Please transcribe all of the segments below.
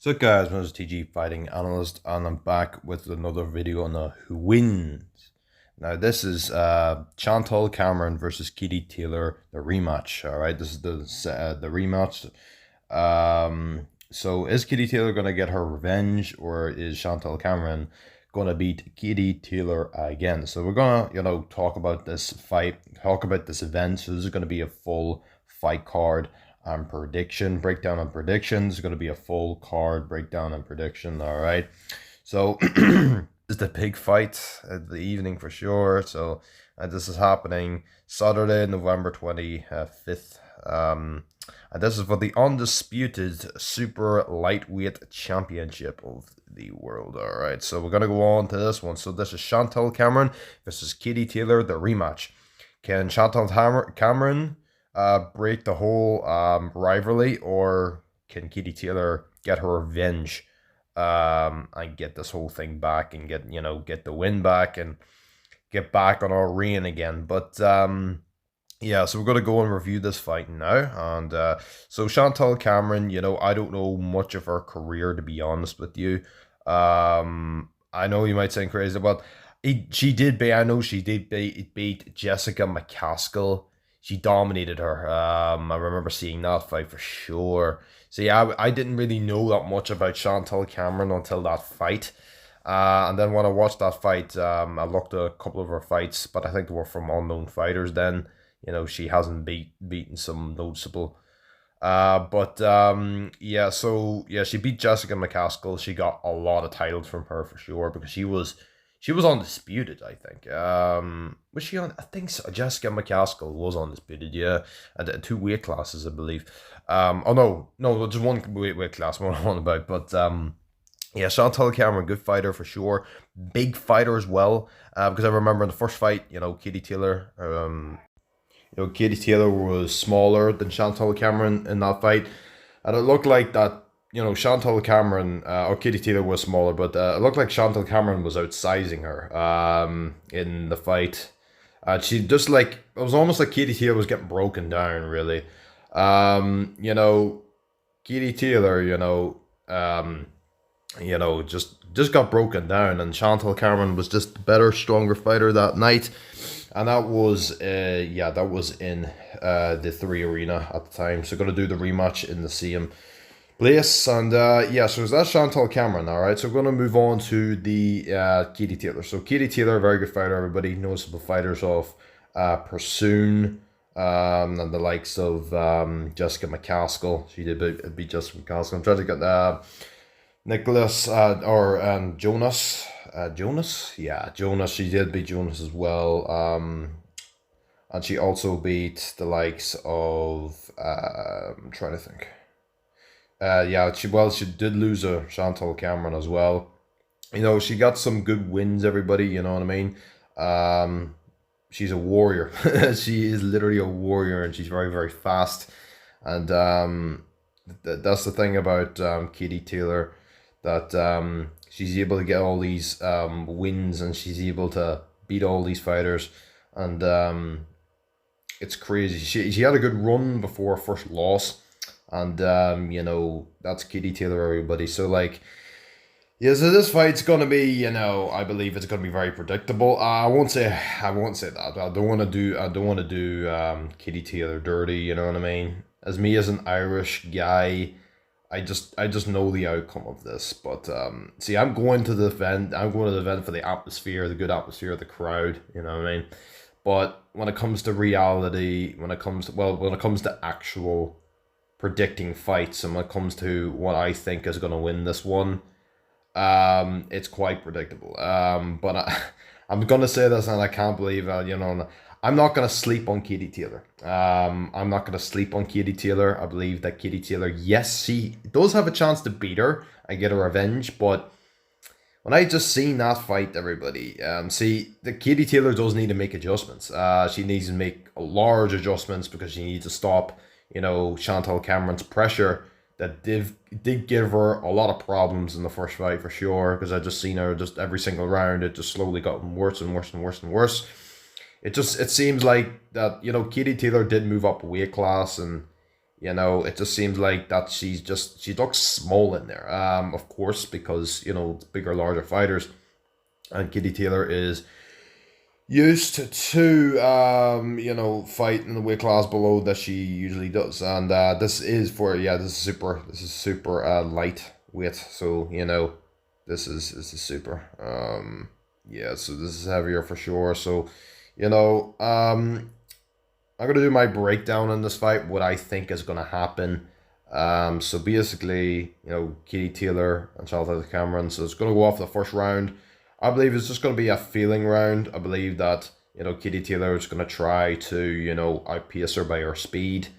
So guys, my name is TG Fighting Analyst and I'm back with another video on who wins. Now this is Chantelle Cameron versus Katie Taylor, the rematch. Alright, this is the rematch. So is Katie Taylor gonna get her revenge, or is Chantelle Cameron gonna beat Katie Taylor again? So we're gonna, talk about this fight, talk about this event. So this is gonna be a full fight card and breakdown and predictions. It's going to be a full card breakdown and prediction. All right, so this is the big fight of the evening for sure. So this is happening Saturday, November 25th. And this is for the undisputed super lightweight championship of the world. All right, so we're gonna go on to this one. So this is Chantelle Cameron versus Katie Taylor, the rematch. Can Chantelle Cameron break the whole rivalry, or can Katie Taylor get her revenge and get this whole thing back and get the win back and get back on our reign again? But yeah, so we're gonna go and review this fight now. And so Chantelle Cameron, I don't know much of her career, to be honest with you. I know you might sound crazy, but I know she did beat Jessica McCaskill. She dominated her. I remember seeing that fight for sure. So yeah, I didn't really know that much about Chantelle Cameron until that fight. And then when I watched that fight, I looked at a couple of her fights, but I think they were from unknown fighters then. She hasn't beaten some noticeable. But yeah, so yeah, she beat Jessica McCaskill. She got a lot of titles from her for sure, because she was undisputed, I think. Was she on? I think so. Jessica McCaskill was undisputed, yeah. And two weight classes, I believe. Oh no, just one weight class, what I'm on about. But yeah, Chantelle Cameron, good fighter for sure. Big fighter as well. Because I remember in the first fight, Katie Taylor, Katie Taylor was smaller than Chantelle Cameron in that fight, and it looked like that. Chantelle Cameron, or Katie Taylor was smaller, but it looked like Chantelle Cameron was outsizing her in the fight. She just it was almost like Katie Taylor was getting broken down, really. Katie Taylor, just got broken down, and Chantelle Cameron was just a better, stronger fighter that night. And that was in the 3 Arena at the time. So gonna do the rematch in the same place. And yeah, so that's Chantelle Cameron. All right, so we're going to move on to the Katie Taylor. So Katie Taylor, very good fighter. Everybody noticeable fighters of Pursoon, and the likes of Jessica McCaskill. She did beat Jessica McCaskill. I'm trying to get Nicholas or Jonas. Jonas, yeah, Jonas. She did beat Jonas as well. And she also beat the likes of I'm trying to think. Yeah, she did lose a Chantelle Cameron as well. She got some good wins, everybody, you know what I mean? She's a warrior. She is literally a warrior, and she's very, very fast. And that's the thing about Katie Taylor, that she's able to get all these wins, and she's able to beat all these fighters. And it's crazy. She had a good run before her first loss. And that's Katie Taylor, everybody. So yeah, so this fight's gonna be, I believe it's gonna be very predictable. I won't say that. I don't wanna do Katie Taylor dirty, you know what I mean? As me as an Irish guy, I just know the outcome of this. But see, I'm going to the event. I'm going to the event for the atmosphere, the good atmosphere of the crowd, you know what I mean? But when it comes to reality, when it comes to actual predicting fights, and when it comes to what I think is going to win this one, it's quite predictable. But I'm going to say this, and I can't believe I'm not going to sleep on Katie Taylor. I'm not going to sleep on Katie Taylor. I believe that Katie Taylor, yes, she does have a chance to beat her and get a revenge, but when I just seen that fight, everybody, see, the Katie Taylor does need to make adjustments. She needs to make large adjustments, because she needs to stop Chantelle Cameron's pressure that did give her a lot of problems in the first fight for sure, because I just seen her just every single round, it just slowly gotten worse and worse and worse and worse. It seems like that, Katie Taylor did move up a weight class, and You know, it just seems like that she looks small in there. Of course, because you know bigger, larger fighters, and Katie Taylor is used to you know fight in the weight class below that she usually does, and this is for this is super lightweight, so you know this is super yeah, so this is heavier for sure. So you know I'm gonna do my breakdown on this fight, what I think is gonna happen. So basically, you know, Katie Taylor and Chantelle Cameron. So it's gonna go off the first round. I believe it's just gonna be a feeling round. I believe that you know Katie Taylor is gonna try to you know outpace her by her speed.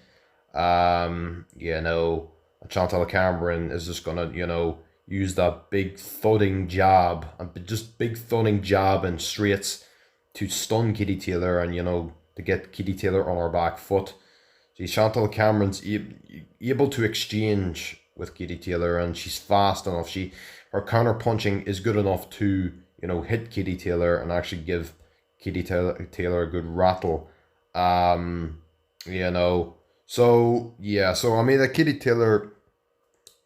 You know, Chantelle Cameron is just gonna you know use that big thudding jab and just big thudding jab and straights to stun Katie Taylor and you know to get Katie Taylor on her back foot. See, Chantelle Cameron's able to exchange with Katie Taylor, and she's fast enough. Her counter punching is good enough to you know hit Katie Taylor and actually give Katie Taylor a good rattle. You know, so yeah, so I mean that Katie Taylor,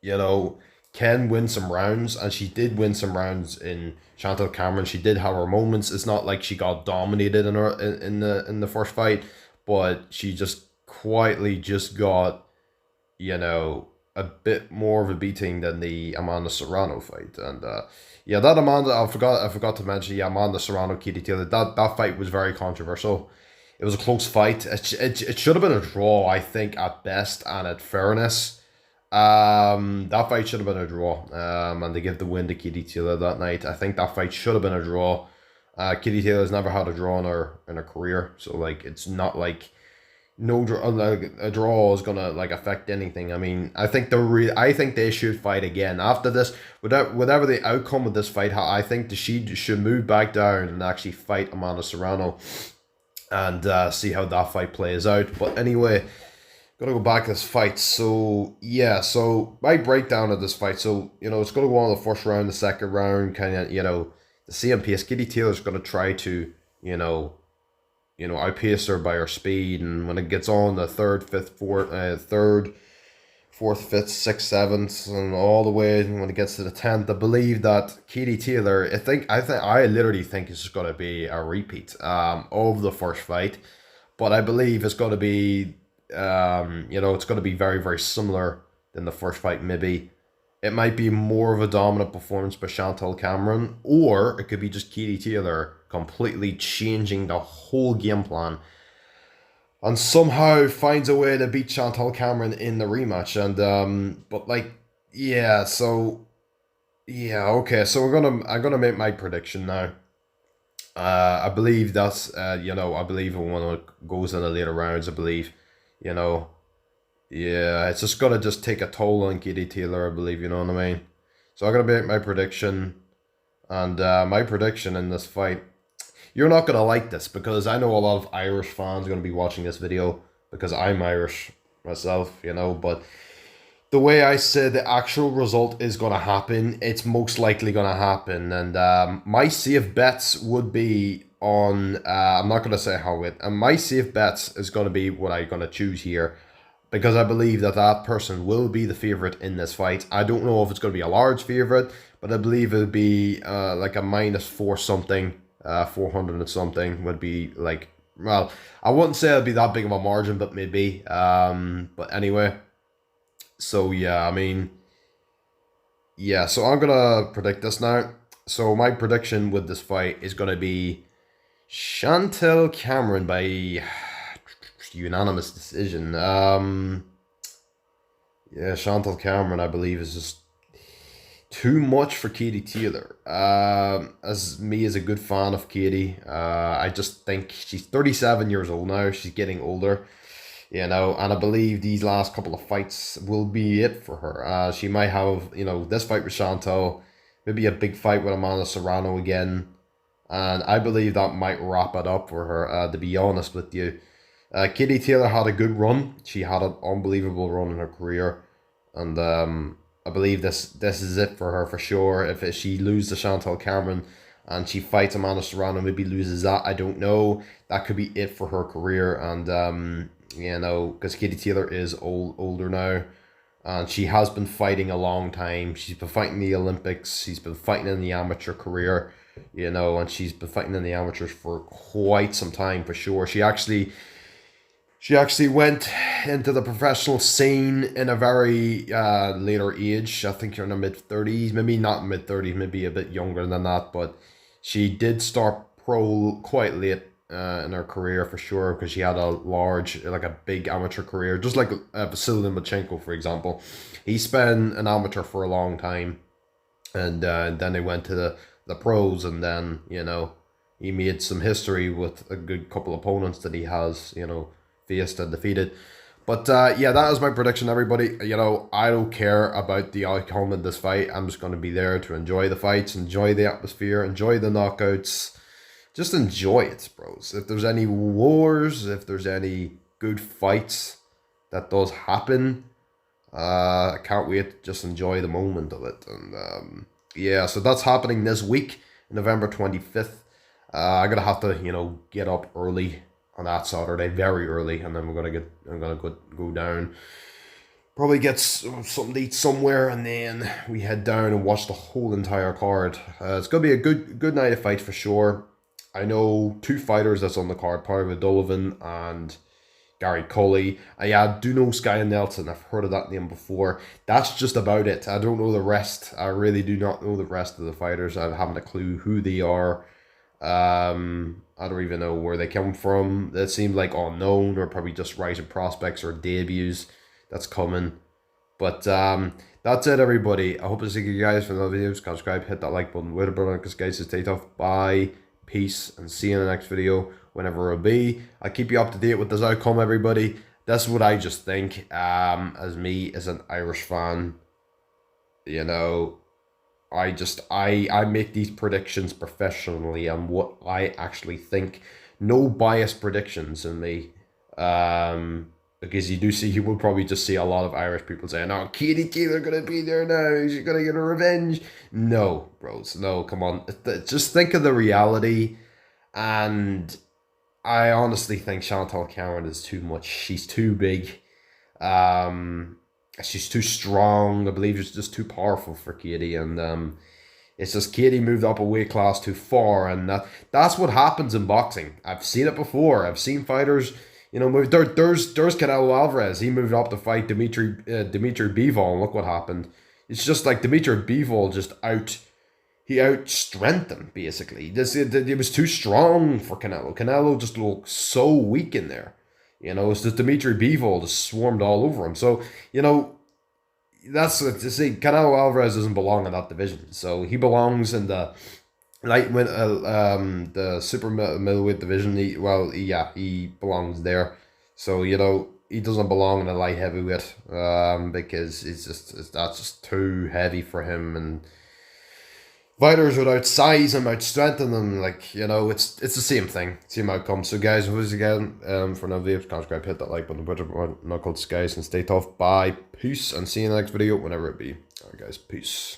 you know, can win some rounds, and she did win some rounds in Chantelle Cameron. She did have her moments. It's not like she got dominated in her in the first fight, but she just quietly just got you know a bit more of a beating than the Amanda Serrano fight. And yeah, that Amanda I forgot to mention, yeah, Amanda Serrano Katie Taylor, that fight was very controversial. It was a close fight. It should have been a draw, I think, at best and at fairness. That fight should have been a draw. And they give the win to Katie Taylor that night. I think that fight should have been a draw. Katie Taylor's never had a draw in her career, so like it's not like no draw, like a draw is gonna like affect anything. I mean, I think they should fight again after this. Whatever the outcome of this fight, I think she should move back down and actually fight Amanda Serrano, and see how that fight plays out. But anyway, gotta go back to this fight. So yeah, so my breakdown of this fight. So you know, it's gonna go on the first round, the second round, kind of you know, the same pace. Katie Taylor's gonna try to outpace her by her speed, and when it gets on the third, fourth, fifth, sixth, seventh, and all the way when it gets to the 10th, I believe that Katie Taylor, I literally think it's gonna be a repeat of the first fight, but I believe it's gonna be it's gonna be very very similar than the first fight. Maybe it might be more of a dominant performance by Chantelle Cameron, or it could be just Katie Taylor completely changing the whole game plan and somehow finds a way to beat Chantelle Cameron in the rematch. And but like yeah, so yeah, okay, so I'm gonna make my prediction now. I believe that's I believe when it goes in the later rounds, I believe, you know, yeah, it's just gonna just take a toll on Katie Taylor, I believe, you know what I mean? So I'm gonna make my prediction, and my prediction in this fight, you're not gonna like this because I know a lot of Irish fans are gonna be watching this video because I'm Irish myself, you know, but the way I said the actual result is gonna happen, it's most likely gonna happen, and my safe bets would be on. I'm not gonna say how it. And my safe bets is gonna be what I'm gonna choose here, because I believe that person will be the favorite in this fight. I don't know if it's gonna be a large favorite, but I believe it'll be like a -4 something, 400 and something would be like. Well, I wouldn't say it'll be that big of a margin, but maybe. But anyway. So yeah, I mean, yeah. So I'm gonna predict this now. So my prediction with this fight is gonna be Chantelle Cameron by unanimous decision. Yeah, Chantelle Cameron, I believe, is just too much for Katie Taylor. As me as a good fan of Katie, I just think she's 37 years old now. She's getting older. You know, and I believe these last couple of fights will be it for her. She might have, you know, this fight with Chantelle, maybe a big fight with Amanda Serrano again, and I believe that might wrap it up for her, to be honest with you. Katie Taylor had a good run. She had an unbelievable run in her career, and I believe this is it for her for sure. If she loses to Chantelle Cameron and she fights Amanda Serrano, maybe loses that, I don't know. That could be it for her career, and You know, because Katie Taylor is older now, and she has been fighting a long time. She's been fighting the Olympics. She's been fighting in the amateur career, you know, and she's been fighting in the amateurs for quite some time for sure. She actually went into the professional scene in a very later age. I think you're in her mid 30s, maybe not mid 30s, maybe a bit younger than that. But she did start pro quite late in her career for sure, because she had a large, like a big amateur career, just like Vasily Lomachenko, for example. He spent an amateur for a long time, and then he went to the pros, and then, you know, he made some history with a good couple opponents that he has, you know, faced and defeated. But yeah, that is my prediction, everybody. You know, I don't care about the outcome of this fight. I'm just going to be there to enjoy the fights, enjoy the atmosphere, enjoy the knockouts. Just enjoy it, bros. If there's any wars, if there's any good fights that does happen, I can't wait to just enjoy the moment of it. And yeah, so that's happening this week, November 25th. I'm gonna have to, you know, get up early on that Saturday, very early, and then I'm gonna go down, probably get something to eat somewhere, and then we head down and watch the whole entire card. It's gonna be a good night of fight for sure. I know two fighters that's on the card, Pavel Donovan and Gary Cully. Yeah, I do know Sky Nelson. I've heard of that name before. That's just about it. I don't know the rest. I really do not know the rest of the fighters. I haven't a clue who they are. I don't even know where they come from. They seem like unknown, or probably just rising prospects or debuts that's coming. But that's it, everybody. I hope to see you guys for another video. Subscribe, hit that like button. Wait a minute, because guys, stay tough. Bye. Peace, and see you in the next video, whenever it'll be. I'll keep you up to date with this outcome, everybody. That's what I just think, as me, as an Irish fan. You know, I make these predictions professionally and what I actually think. No biased predictions in me. Because you will probably just see a lot of Irish people saying, "Oh, Katie Taylor gonna be there now. She's gonna get a revenge." No, bros, no, come on. Just think of the reality, and I honestly think Chantelle Cameron is too much. She's too big. She's too strong. I believe she's just too powerful for Katie, and it's just Katie moved up a weight class too far, and that's what happens in boxing. I've seen it before. I've seen fighters, you know, move. There's Canelo Alvarez. He moved up to fight Dimitri Bivol, and look what happened. It's just like Dimitri Bivol he out-strengthened him, basically. It was too strong for Canelo. Canelo just looked so weak in there. You know, it's just Dimitri Bivol just swarmed all over him. So, you know, that's to see. Canelo Alvarez doesn't belong in that division. So he belongs in the the super middleweight division. He belongs there. So, you know, he doesn't belong in the light heavyweight, because that's just too heavy for him, and fighters would outsize him, outstrengthen him. Like, you know, it's the same thing, same outcome. So guys, once again, for another video, subscribe, hit that like button, put it knuckles, guys, and stay tough. Bye, peace, and see you in the next video, whenever it be. Alright guys, peace.